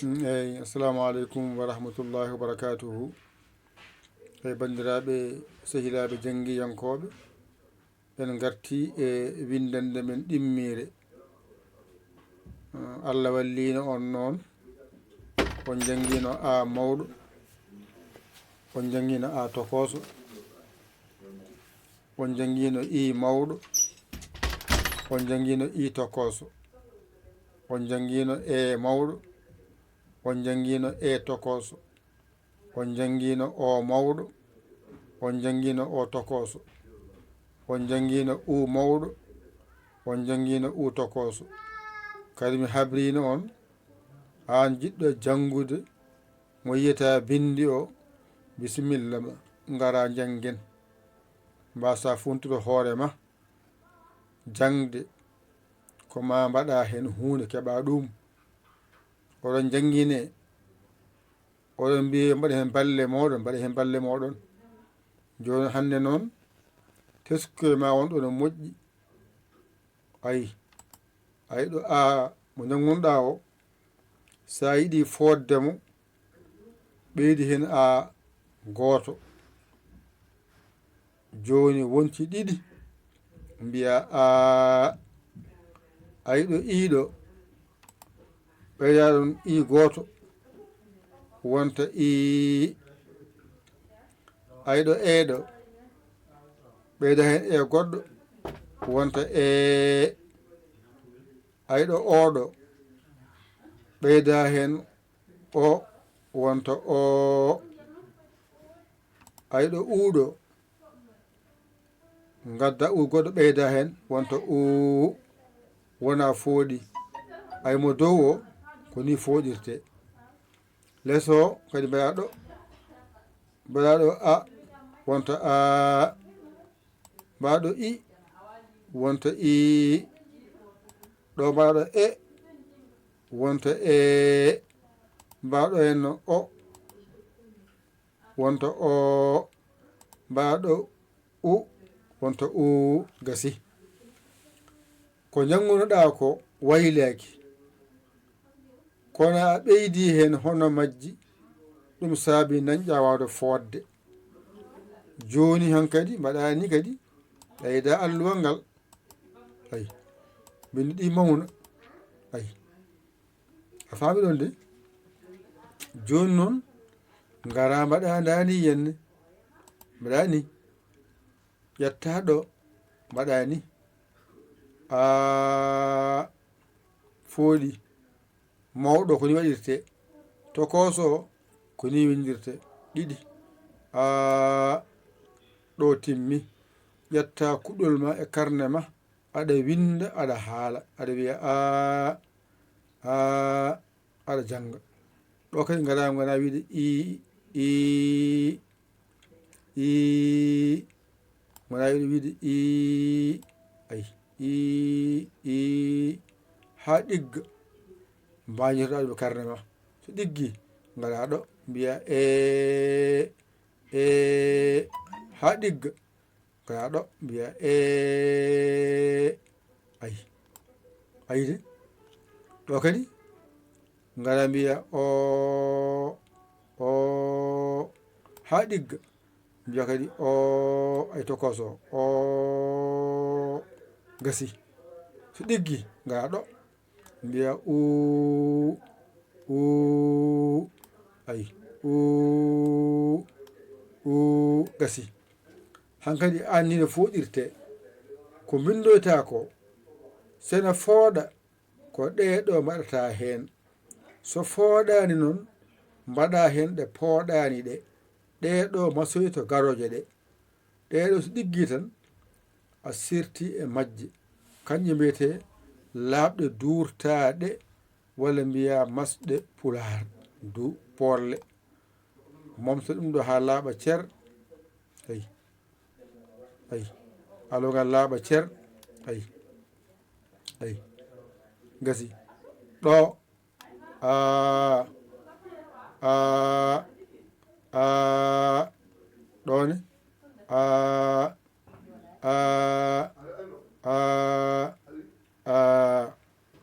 eyyi assalamu aleykum wa rahmatullahi wa barakatuhu e bandiraɓe sehilaɓe jangguiyankoɓe en garti e windande men ɗimmire Allah wallino on noon on jangguino a mawɗo on jangguino a tokoso on jangguino I mawɗo on jangguino I tokoso on jangguino e mawɗo on jangguino e tokoso on jangguino o mawɗo on jangguino o tokoso on jangguino U mawɗo on jangguino U tokoso kadi mi habrino on an jiɗɗo janggude mo yiyata bindi o bisimilla ma ngara janggen mbasa funtude hoorema jangde ko ma mbaɗa hen hunde keɓa ɗum oɗon jangguine oɗon mbiye mbaɗa hen balle moɗon mbaɗa hen balle moɗon joni hande noon teskoye ma wonɗo no moƴƴi ayi ɗo a mo janggunoɗa o sa yiɗi foddemo ɓeydi hen a goto joni wonti ɗiɗi mbiya ayiɗo iɗo ɓeyda ɗon I goto wonta I ayiɗo eɗo ɓeyda hen e goɗɗo wonta e ayiɗo oɗo ɓeyda hen o wonta o ayiɗo uɗo gadda U goɗɗo ɓeyda hen wonta U wona fooɗi ay mo dow o ko ni foɗirte less o kadi mbaɗaɗo a wonta a mbaɗo I wonta I ɗo mbaɗo e wonta e mbaɗo hen o wonta o mbaɗo U wonta U gasi ko janggunoɗa ko waylaki kono a ɓeydi hen hono majji ɗum saabi dañƴa wawde fodde joni hankkadi mbaɗani kadi ɓeyda alluwal ngal ayi bindi ɗi mawna ayi a faami ɗon de joni noon gara mbaɗa dani yenne mbaɗani ƴetta ɗo mbaɗani a fooɗi mawɗo koni waɗirte tokoso koni windirte ɗiɗi ɗo timmi ƴetta kuɗɗol ma e karne ma aɗa winda aɗa haala aɗa wiya aɗa janga ɗo kadi gadama gona wiide I gona wiide ayi ha ɗigga mbañotoɗa ɗum karne ma so ɗiggi gaɗa ɗo mbiya ha ɗigga gaɗa ɗo mbiya ayi de ɗo kadi gaɗa mbiya ha ɗigga mbiya kadi ay tokoso gasi so ɗiggi gaɗa ɗo mbiya ayi gasi hankkadi anni no foɗirte ko bindoyta ko sene fooɗa ko ɗeɗo mbaɗata hen so fooɗani noon mbaɗa hen ɗe pooɗani ɗe ɗeɗo masoyto garoje ɗe ɗeɗo so ɗiggi tan a sirti e majje kanje mbiyete laaɓɗe durtaɗe walla mbiya masɗe pular du porle momta ɗum ɗo ha laaɓa cer ayi alogal laaɓa cer ayi gasi ɗo ɗone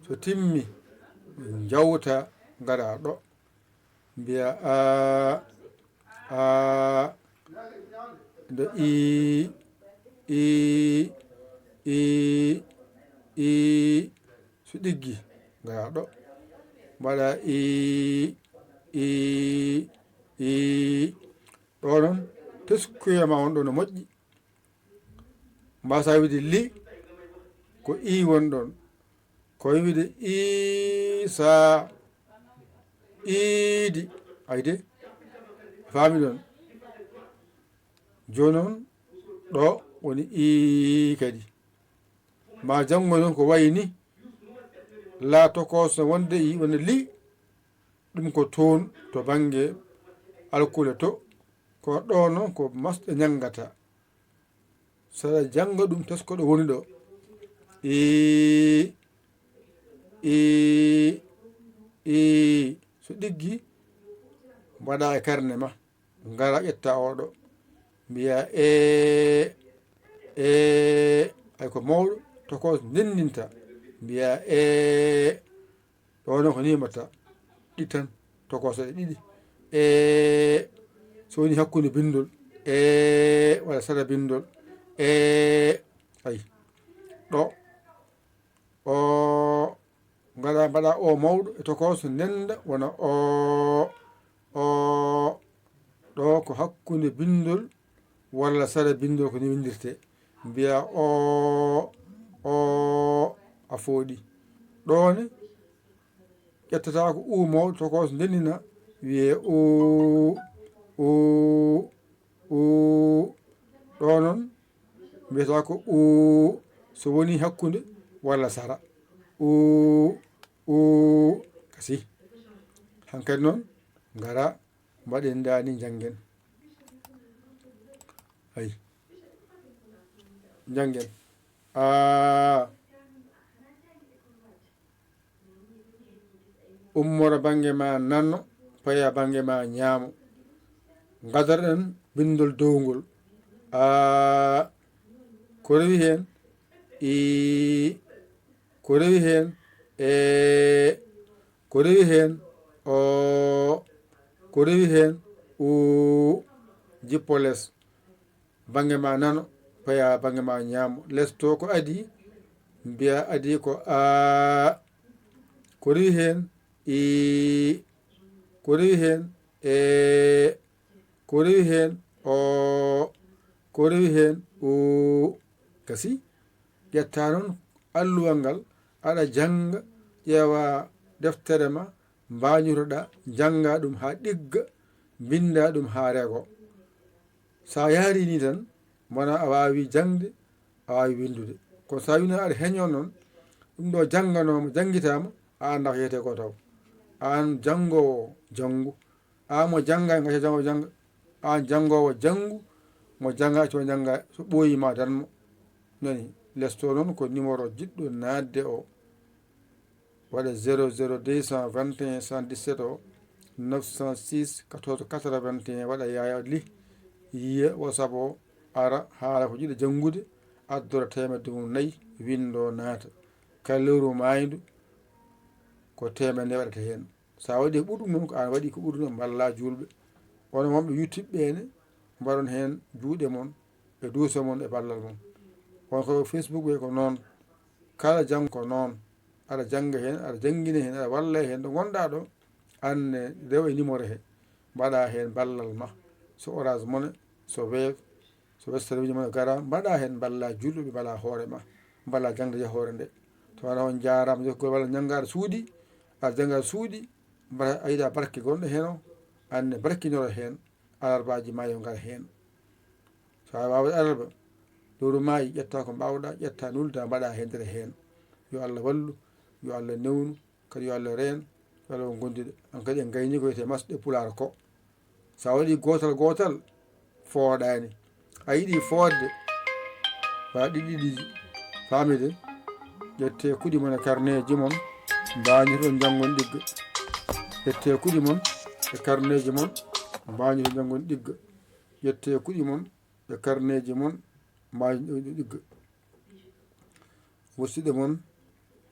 so timmi jawta gaɗa ɗo mbiya a nde i so ɗiggi ngara ɗo mbaɗa ɗo noon teskuyema on ɗo no moƴƴi mbasa wiide li ko woni ɗon ko wiide isa iidi ayde faami ɗon joni noon ɗo woni kadi ma janngo noon ko wayi ni la tokoso wonde wonde li ɗum ko toon to bange alkule to ko ɗo noon ko masɗe ñangata saɗa jannga ɗum tesko ɗo woni ɗo so ɗiggi mbaɗa e karne ma ngara ƴetta oɗo mbiya ay ko mawɗo toko ndendinta mbiya ɗo noon ko nimata ɗi tan tokoso ɗe ɗiɗi so woni hakkude bindol walla saɗa bindol ayi ɗo o ngara mbaɗa o mawɗo e tokoso ndenda wona ɗo ko hakkude bindol walla saɗa bindol ko ni windirte mbiya a fooɗi ɗone ƴettata ko mawɗo tokoso ndendina wiye ɗo noon mbiyata ko so woni hakkude walla sara kasi hankkadi noon ngara mbaɗen dani janggen ayi janggen ummora bange ma nanno paya bange ma ñaamo gadaɗen bindol downgol ko rewi hen ko rewi hen ko rewi hen ko rewi hen jippo less bange ma nano paya bange ma ñaamo less to ko adi mbiya adi ko ko rewi hen ko rewi hen ko rewi hen ko rewi hen kasi ƴetta noon alluwal ngal aɗa janga ƴeewa deftere ma mbañotoɗa janga ɗum ha ɗigga binda ɗum ha reego sa yaari ni tan bona a wawi jangde a wawi windude kono sa wino aɗa heño noon ɗum ɗo janganoma janguitama a anda ko yeyete ko taw an jangowo janggu an mo jangga gacca jangowo jangga an jangowo janggu mo jangga acco jangga so ɓooyima danmo nani less to noon ko numéro jiɗɗo nadde o waɗa 00221 117 o 906 14 81 waɗa yaya li yiya WhatsApp o ara haala ko jiɗa janngude addora temedde mum 4 windo naata kala lewru maydu ko temedde waɗata hen sa waɗi ɓurɗum noon ko an waɗi ko ɓurɗum balla julɓe wono wonɓe YouTube ɓene mbaɗon hen juuɗe mon e duusa mon e ballal mon won ko Facebook ɓe ko noon kala jang ko noon aɗa janga hen aɗa jangguina hen aɗa walla hen ɗo gonɗa ɗo anne rewa e numéro he mbaɗa hen ballal ma so Orange Money so Wave so Western Union gara mbaɗa hen balla julɓe balla hoore ma balla jangde yahore nde to wona on jarama jokkol walla jangga aɗa suuɗi aɗa jangga aɗa suuɗi mbaɗa a yiiɗa barke gonɗo hen o anne barkinoro hen alarbaji ma yo ngar hen sa wawi alarba lewru maayi ƴetta ko mbawɗa ƴetta nulda mbaɗa hen nder hen yo Allah wallu yo Allah newnu kadi yo Allah reen yo Allah gondiɗo on kadi en gayni ko wiyete masɗe pulaar ko sa waɗi gotal gotal fooɗani a yiiɗi fodde mbaɗa ɗiɗi famide ƴette kuɗi mon e carnet ji mon mbañoton janggon ɗigga ƴette kuɗi mon e carnet ji mon mbañoton janggon ɗigga ƴette kuɗi mon e carnet ji mon mbañoton ɗigga musidɗo mon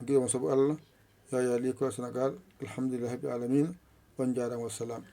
guiɗo mon saabu Allah Yaya Ly Kowe Sénégal alhamdulillah rabbil alamin on jarama, wassalam.